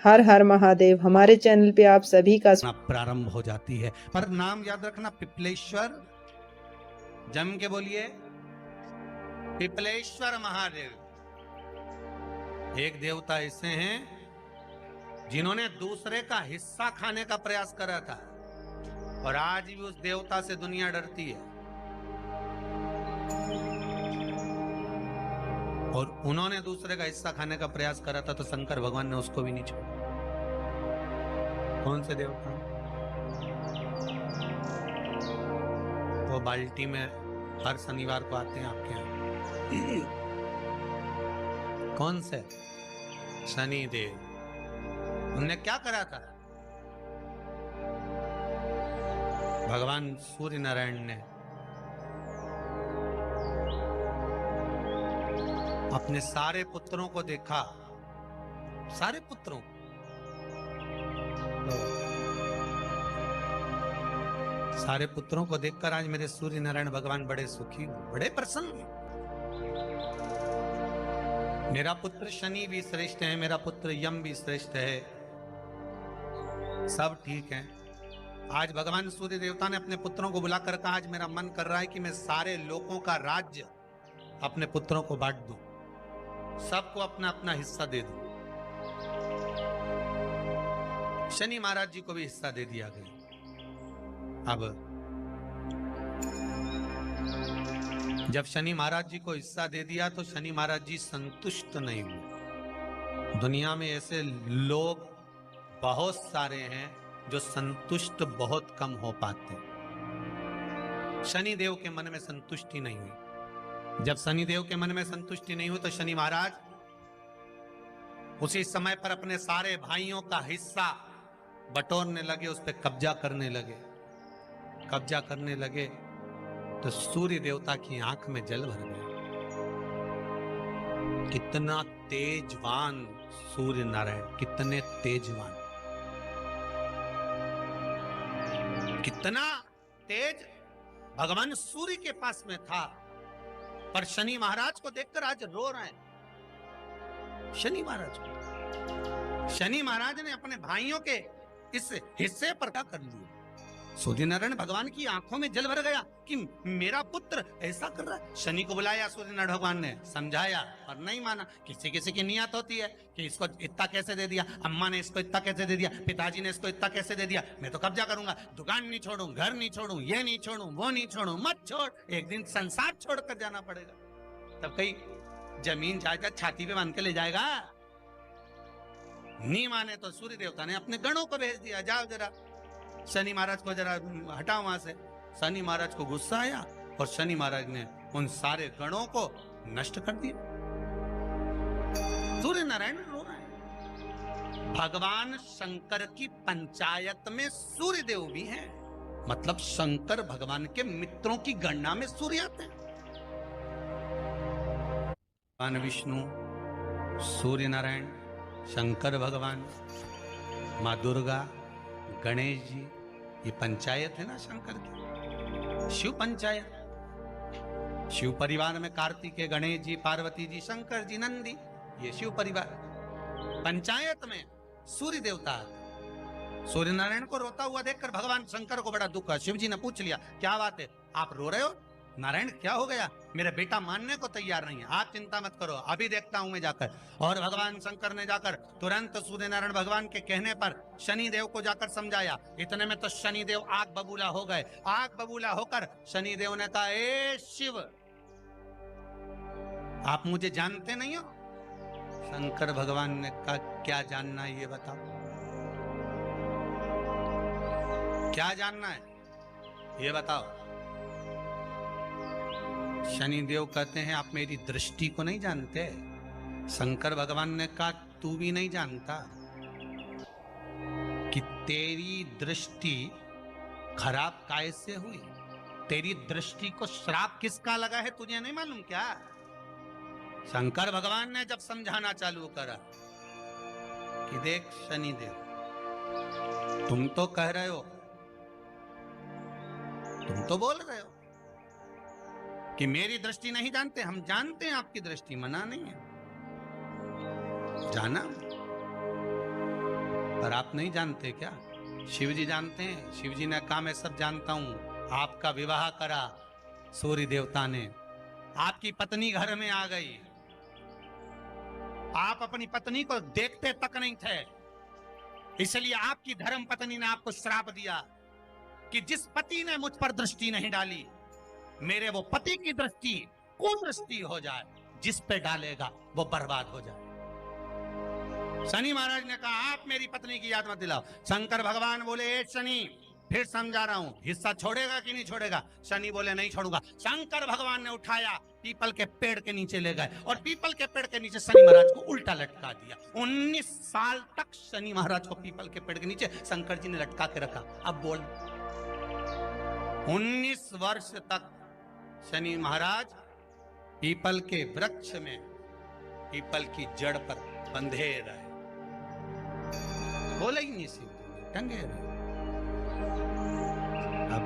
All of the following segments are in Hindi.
हर हर महादेव। हमारे चैनल पे आप सभी का प्रारंभ हो जाती है। पर नाम याद रखना, पिपलेश्वर। जम के बोलिए, पिपलेश्वर महादेव। एक देवता ऐसे हैं जिन्होंने दूसरे का हिस्सा खाने का प्रयास करा था, और आज भी उस देवता से दुनिया डरती है। और उन्होंने दूसरे का हिस्सा खाने का प्रयास करा था, तो शंकर भगवान ने उसको भी नहीं छोड़ा। कौन से देवता? वो बाल्टी में हर शनिवार को आते हैं आपके यहाँ। कौन से? शनि देव। उनने क्या करा था? भगवान सूर्य नारायण ने अपने सारे पुत्रों को देखा, सारे पुत्रों, सारे पुत्रों को देखकर आज मेरे सूर्य नारायण भगवान बड़े सुखी, बड़े प्रसन्न। मेरा पुत्र शनि भी श्रेष्ठ है, मेरा पुत्र यम भी श्रेष्ठ है, सब ठीक है। आज भगवान सूर्य देवता ने अपने पुत्रों को बुलाकर कहा, आज मेरा मन कर रहा है कि मैं सारे लोगों का राज्य अपने पुत्रों को बांट दूं, सबको अपना अपना हिस्सा दे दूं। शनि महाराज जी को भी हिस्सा दे दिया गया। अब जब शनि महाराज जी को हिस्सा दे दिया तो शनि महाराज जी संतुष्ट नहीं हुए। दुनिया में ऐसे लोग बहुत सारे हैं जो संतुष्ट बहुत कम हो पाते। शनि देव के मन में संतुष्टि नहीं हुई। जब शनि देव के मन में संतुष्टि नहीं हुई तो शनि महाराज उसी समय पर अपने सारे भाइयों का हिस्सा बटोरने लगे, उस पर कब्जा करने लगे। कब्जा करने लगे तो सूर्य देवता की आंख में जल भर गया। कितना तेजवान सूर्य नारायण, कितने तेजवान, कितना तेज भगवान सूर्य के पास में था। पर शनि महाराज को देखकर आज रो रहे हैं। शनि महाराज को, शनि महाराज ने अपने भाइयों के इस हिस्से पर क्या कर लिया। सूर्य नारायण भगवान की आंखों में जल भर गया कि मेरा पुत्र ऐसा कर रहा है। शनि को बुलाया सूर्य नारायण भगवान ने, समझाया और नहीं माना। किसी किसी की नियत होती है कि इसको इतना कैसे दे दिया, अम्मा ने इसको इतना कैसे दे दिया, पिताजी ने इसको इतना कैसे दे दिया, मैं तो कब्जा करूंगा, दुकान नहीं छोड़ूं, घर नहीं छोड़ूं, ये नहीं छोड़ूं, वो नहीं छोड़ूं। मत छोड़, एक दिन संसार छोड़कर जाना पड़ेगा। तब कहीं जमीन जायदाद छाती पे बांध के ले जाएगा। नहीं माने तो सूर्य देवता ने अपने गणों को भेज दिया, जाओ जरा शनि महाराज को जरा हटाओ वहां से। शनि महाराज को गुस्सा आया और शनि महाराज ने उन सारे गणों को नष्ट कर दिया। सूर्य नारायण रो रहे हैं। भगवान शंकर की पंचायत में सूर्य देव भी हैं, मतलब शंकर भगवान के मित्रों की गणना में सूर्य आते हैं। भगवान विष्णु, सूर्य नारायण, शंकर भगवान, माँ दुर्गा, गणेश जी, ये पंचायत है ना शंकर की, शिव पंचायत। शिव परिवार में कार्तिकेय, गणेश जी, पार्वती जी, शंकर जी, नंदी, ये शिव परिवार। पंचायत में सूर्य देवता। सूर्य नारायण को रोता हुआ देखकर भगवान शंकर को बड़ा दुख हुआ। शिव जी ने पूछ लिया, क्या बात है, आप रो रहे हो? नारायण क्या हो गया? मेरा बेटा मानने को तैयार नहीं है। आप चिंता मत करो, अभी देखता हूं मैं जाकर। और भगवान शंकर ने जाकर तुरंत सूर्य नारायण भगवान के कहने पर शनि देव को जाकर समझाया। इतने में तो शनि देव आग बबूला हो गए। आग बबूला होकर शनि देव ने कहा, ए शिव, आप मुझे जानते नहीं हो? शंकर भगवान ने कहा, क्या जानना है ये बताओ, क्या जानना है ये बताओ। शनि देव कहते हैं, आप मेरी दृष्टि को नहीं जानते। शंकर भगवान ने कहा, तू भी नहीं जानता कि तेरी दृष्टि खराब कैसे हुई। तेरी दृष्टि को श्राप किसका लगा है तुझे नहीं मालूम क्या? शंकर भगवान ने जब समझाना चालू करा कि देख शनि देव, तुम तो कह रहे हो, तुम तो बोल रहे हो कि मेरी दृष्टि नहीं जानते। हम जानते हैं आपकी दृष्टि, मना नहीं है, जाना। पर आप नहीं जानते क्या? शिव जी जानते हैं। शिव जी ने कहा मैं सब जानता हूं। आपका विवाह करा सूर्य देवता ने, आपकी पत्नी घर में आ गई, आप अपनी पत्नी को देखते तक नहीं थे, इसलिए आपकी धर्म पत्नी ने आपको श्राप दिया कि जिस पति ने मुझ पर दृष्टि नहीं डाली, मेरे वो पति की दृष्टि कुदृष्टि हो जाए, जिस पे डालेगा वो बर्बाद हो जाए। शनि महाराज ने कहा आप मेरी पत्नी की याद मत दिलाओ। शंकर भगवान बोले ए शनि, फिर समझा रहा हूं, हिस्सा छोड़ेगा कि नहीं छोड़ेगा? शनि बोले नहीं छोड़ूंगा। शंकर भगवान ने उठाया, पीपल के पेड़ के नीचे ले गए और पीपल के पेड़ के नीचे शनि महाराज को उल्टा लटका दिया। 19 साल तक शनि महाराज को पीपल के पेड़ के नीचे शंकर जी ने लटका के रखा। अब बोल, 19 वर्ष तक शनि महाराज पीपल के वृक्ष में, पीपल की जड़ पर बंधे रहे, बोले ही नहीं, सीधे टंगे रहे। अब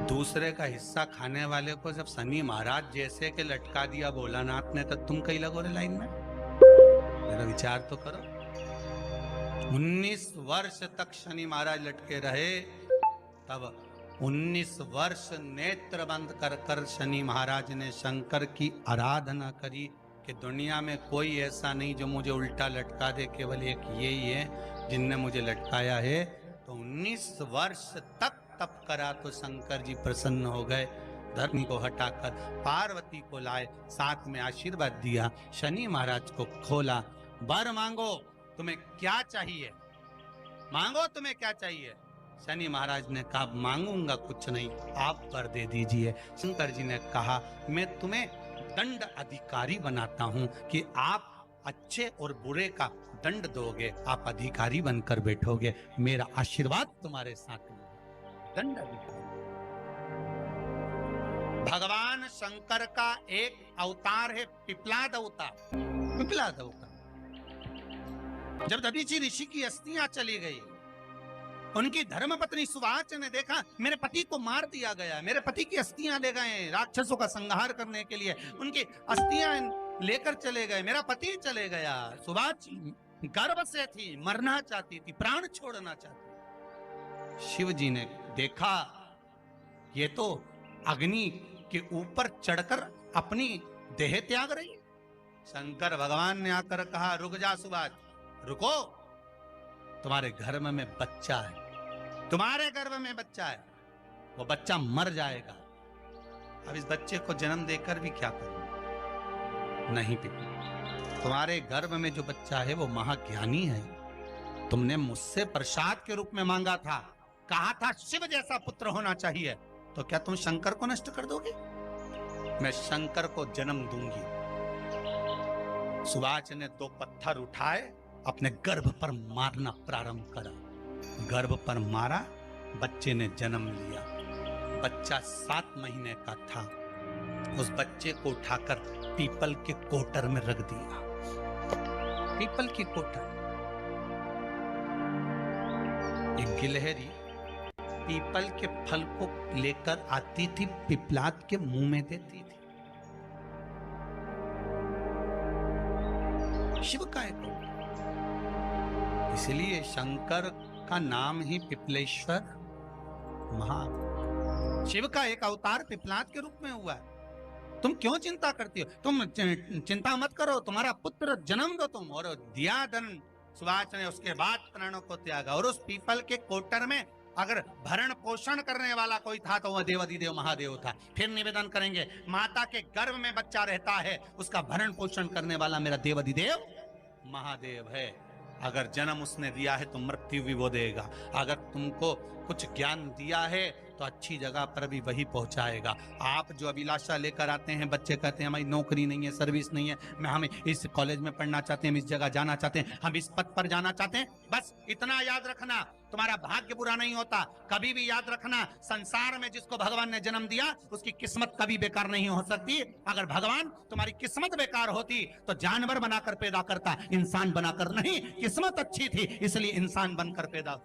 दूसरे का हिस्सा खाने वाले को जब शनि महाराज जैसे के लटका दिया भोलानाथ ने, तो तुम कहीं लगो रे लाइन में? मेरा विचार तो करो। 19 वर्ष तक शनि महाराज लटके रहे, तब 19 वर्ष नेत्र बंद कर कर शनि महाराज ने शंकर की आराधना करी कि दुनिया में कोई ऐसा नहीं जो मुझे उल्टा लटका दे, केवल एक यही है जिनने मुझे लटकाया है। तो 19 वर्ष तक तप करा तो शंकर जी प्रसन्न हो गए। धर्म को हटाकर पार्वती को लाए, साथ में आशीर्वाद दिया, शनि महाराज को खोला, वर मांगो तुम्हें क्या चाहिए, मांगो तुम्हें क्या चाहिए। शनि महाराज ने कहा मांगूंगा कुछ नहीं, आप वर दे दीजिए। शंकर जी ने कहा मैं तुम्हें दंड अधिकारी बनाता हूं कि आप अच्छे और बुरे का दंड दोगे, आप अधिकारी बनकर बैठोगे, मेरा आशीर्वाद तुम्हारे साथ में। दंड अधिकारी भगवान शंकर का एक अवतार है पिपलाद अवतार। पिपलाद अवतार, जब दधीचि ऋषि की अस्थियां चली गई, उनकी धर्मपत्नी सुवाच ने देखा मेरे पति को मार दिया गया, मेरे पति की अस्थियां ले गए राक्षसों का संहार करने के लिए, उनकी अस्थियां लेकर चले गए, मेरा पति चले गया। सुवाच गर्भ से थी, मरना चाहती थी, प्राण छोड़ना चाहती। शिव जी ने देखा ये तो अग्नि के ऊपर चढ़कर अपनी देह त्याग रही है। शंकर भगवान ने आकर कहा रुक जा सुवाच, रुको, तुम्हारे गर्भ में बच्चा है, तुम्हारे गर्भ में बच्चा है, वो बच्चा मर जाएगा। अब इस बच्चे को जन्म देकर भी क्या करूं? नहीं पिता, तुम्हारे गर्भ में जो बच्चा है वो महाज्ञानी है, तुमने मुझसे प्रसाद के रूप में मांगा था, कहा था शिव जैसा पुत्र होना चाहिए, तो क्या तुम शंकर को नष्ट कर दोगे? मैं शंकर को जन्म दूंगी। सुवाच ने 2 पत्थर उठाए, अपने गर्भ पर मारना प्रारंभ करा, गर्भ पर मारा, बच्चे ने जन्म लिया। बच्चा 7 महीने का था। उस बच्चे को उठाकर पीपल के कोटर में रख दिया। पीपल की कोटर, एक गिलहरी पीपल के फल को लेकर आती थी, पिपलाद के मुंह में देती थी। शिव का एक, इसलिए शंकर का नाम ही पिपलेश्वर महा। शिव का एक अवतार पिपलाद के रूप में हुआ है। तुम क्यों चिंता करती हो? तुम चिंता मत करो, तुम्हारा पुत्र जन्म दो तुम। और दिया धन सुवाच ने, उसके बाद प्राणों को त्यागा। और उस पीपल के कोटर में अगर भरण पोषण करने वाला कोई था तो वह देवाधिदेव महादेव था। फिर निवेदन करेंगे, माता के गर्भ में बच्चा रहता है, उसका भरण पोषण करने वाला मेरा देवाधिदेव महादेव है। अगर जन्म उसने दिया है तो मृत्यु भी वो देगा। अगर तुमको कुछ ज्ञान दिया है तो अच्छी जगह पर भी वही पहुंचाएगा। आप जो अभिलाषा लेकर आते हैं, बच्चे कहते हैं हमारी नौकरी नहीं है, सर्विस नहीं है, हम इस कॉलेज में पढ़ना चाहते हैं, हम इस जगह जाना चाहते हैं, हम इस पद पर जाना चाहते हैं, बस इतना याद रखना, तुम्हारा भाग्य बुरा नहीं होता। कभी भी याद रखना, संसार में जिसको भगवान ने जन्म दिया उसकी किस्मत कभी बेकार नहीं हो सकती। अगर भगवान तुम्हारी किस्मत बेकार होती तो जानवर बनाकर पैदा करता, इंसान बनाकर नहीं। किस्मत अच्छी थी इसलिए इंसान बनकर पैदा,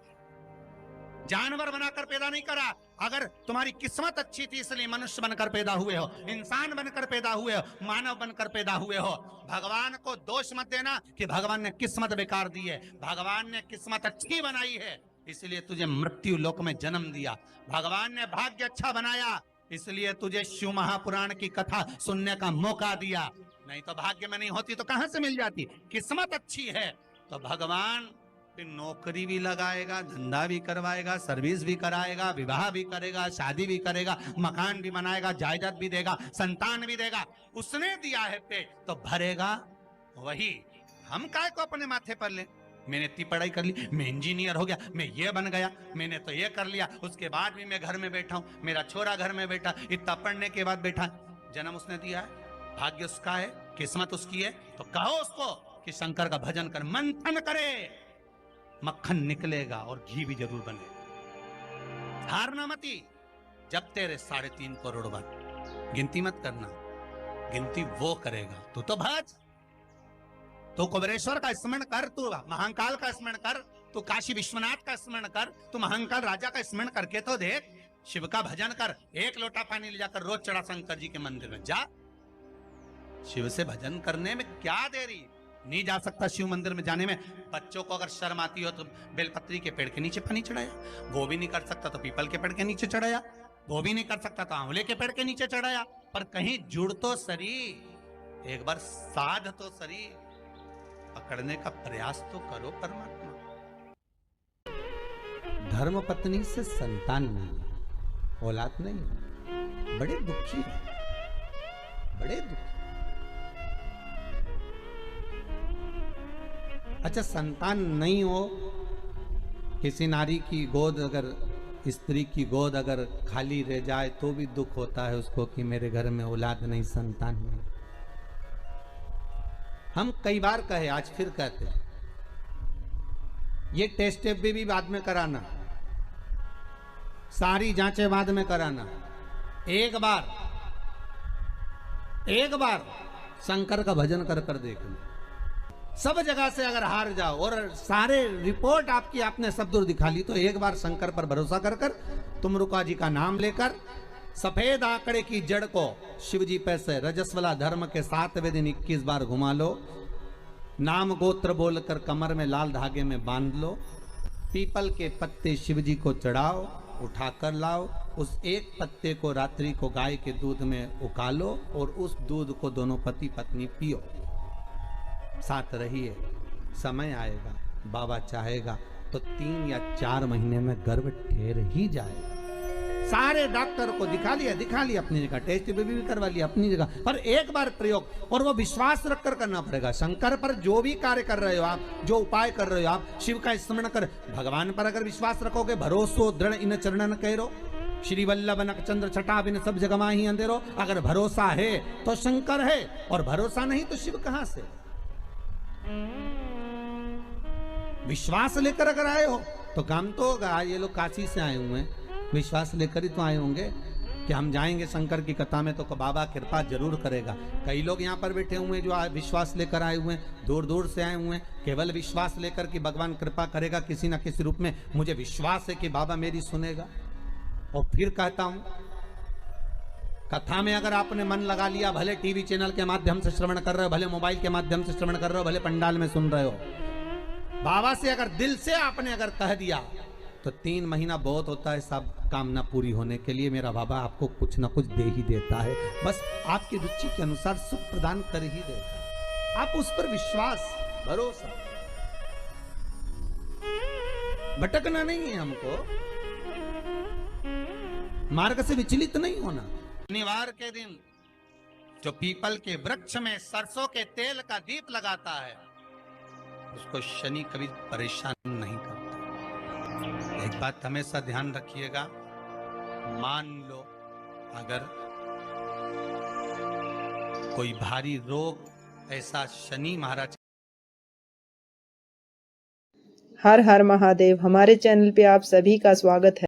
जानवर बनाकर पैदा नहीं करा। अगर तुम्हारी किस्मत अच्छी थी इसलिए मनुष्य बनकर पैदा हुए हो, इंसान बनकर पैदा हुए हो, मानव बनकर पैदा हुए हो। भगवान को दोष मत देना कि भगवान ने किस्मत बेकार दी है। भगवान ने किस्मत अच्छी बनाई है इसलिए तुझे मृत्यु लोक में जन्म दिया। भगवान ने भाग्य अच्छा बनाया इसलिए तुझे शिव महापुराण की कथा सुनने का मौका दिया। नहीं तो भाग्य में नहीं होती तो कहां से मिल जाती। किस्मत अच्छी है तो भगवान नौकरी भी लगाएगा, धंधा भी करवाएगा, सर्विस भी कराएगा, विवाह भी करेगा, शादी भी करेगा, मकान भी बनाएगा, जायदाद भी देगा, संतान भी देगा। उसने दिया है पेट तो भरेगा वही। हम काय को अपने माथे पर ले। मैंने इतनी पढ़ाई कर ली, मैं इंजीनियर हो गया, मैं ये बन गया, मैंने तो ये कर लिया, उसके बाद भी मैं घर में बैठा हूं, मेरा छोरा घर में बैठा, इतना पढ़ने के बाद बैठा। जन्म उसने दिया है, भाग्य उसका है, किस्मत उसकी है, तो कहो उसको कि शंकर का भजन कर, मंथन करे, मक्खन निकलेगा और घी भी जरूर बने। हारना मती। जब तेरे 3.5 करोड़ बन, गिनती मत करना, गिनती वो करेगा। तू तो भज, तू कुबेरेश्वर का स्मरण कर, तू महाकाल का स्मरण कर, तू काशी विश्वनाथ का स्मरण कर, तू महाकाल राजा का स्मरण करके तो देख। शिव का भजन कर, 1 लोटा पानी ले जाकर रोज चढ़ा शंकर जी के मंदिर में जा। शिव से भजन करने में क्या देरी। नहीं जा सकता शिव मंदिर में जाने में। बच्चों को अगर शर्म आती हो तो बेलपत्री के पेड़ के नीचे पानी चढ़ाया, वो भी नहीं कर सकता तो पीपल के पेड़ के नीचे चढ़ाया, वो भी नहीं कर सकता तो आंवले के पेड़ के नीचे चढ़ाया। पर कहीं जुड़ तो सरी, एक बार साध तो सरी, पकड़ने का प्रयास तो करो परमात्मा। धर्म पत्नी से संतान नहीं, औलाद नहीं, बड़े दुखी है, बड़े दुखी। अच्छा, संतान नहीं हो, किसी नारी की गोद, अगर स्त्री की गोद अगर खाली रह जाए तो भी दुख होता है उसको कि मेरे घर में औलाद नहीं, संतान नहीं। हम कई बार कहे, आज फिर कहते हैं, ये टेस्ट भी बाद में कराना, सारी जांचें बाद में कराना। एक बार शंकर का भजन कर कर देख लो। सब जगह से अगर हार जाओ और सारे रिपोर्ट आपने सब दूर दिखा ली तो एक बार शंकर पर भरोसा कर कर तुम रुका जी का नाम लेकर सफेद आंकड़े की जड़ को शिव जी पे से रजस्वला धर्म के 7वें दिन 21 बार घुमा लो। नाम गोत्र बोलकर कमर में लाल धागे में बांध लो। पीपल के पत्ते शिव जी को चढ़ाओ, उठा कर लाओ। उस एक पत्ते को रात्रि को गाय के दूध में उकालो और उस दूध को दोनों पति पत्नी पियो। साथ रहिए, समय आएगा, बाबा चाहेगा तो 3 या 4 महीने में गर्भ ठहर ही जाएगा। सारे डॉक्टर को दिखा लिया अपनी जगह, टेस्ट भी करवा लिया अपनी जगह, पर एक बार प्रयोग, और वो विश्वास रखकर करना पड़ेगा। शंकर पर जो भी कार्य कर रहे हो आप, जो उपाय कर रहे हो आप, शिव का स्मरण कर, भगवान पर अगर विश्वास रखोगे, भरोसो दृढ़ इन चरणन करो, श्री वल्लभ नक चंद्र छटा बिन सब जगमा ही अंधेरो। अगर भरोसा है तो शंकर है, और भरोसा नहीं तो शिव कहां से। विश्वास लेकर अगर आए हो तो काम तो होगा। ये लोग काशी से आए हुए हैं, विश्वास लेकर ही तो आए होंगे कि हम जाएंगे शंकर की कथा में तो बाबा कृपा जरूर करेगा। कई लोग यहाँ पर बैठे हुए हैं जो विश्वास लेकर आए हुए हैं, दूर दूर से आए हुए हैं, केवल विश्वास लेकर कि भगवान कृपा करेगा किसी ना किसी रूप में, मुझे विश्वास है कि बाबा मेरी सुनेगा। और फिर कहता हूं, कथा में अगर आपने मन लगा लिया, भले टीवी चैनल के माध्यम से श्रवण कर रहे हो, भले मोबाइल के माध्यम से श्रवण कर रहे हो, भले पंडाल में सुन रहे हो, बाबा से अगर दिल से आपने अगर कह दिया तो 3 महीना बहुत होता है सब कामना पूरी होने के लिए। मेरा बाबा आपको कुछ ना कुछ दे ही देता है, बस आपकी रुचि के अनुसार सुख प्रदान कर ही देता है। आप उस पर विश्वास, भरोसा, भटकना नहीं है हमको, मार्ग से विचलित नहीं होना। शनिवार के दिन जो पीपल के वृक्ष में सरसों के तेल का दीप लगाता है उसको शनि कभी परेशान नहीं करता। एक बात हमेशा ध्यान रखिएगा, मान लो अगर कोई भारी रोग ऐसा शनि महाराज। हर हर महादेव। हमारे चैनल पे आप सभी का स्वागत है।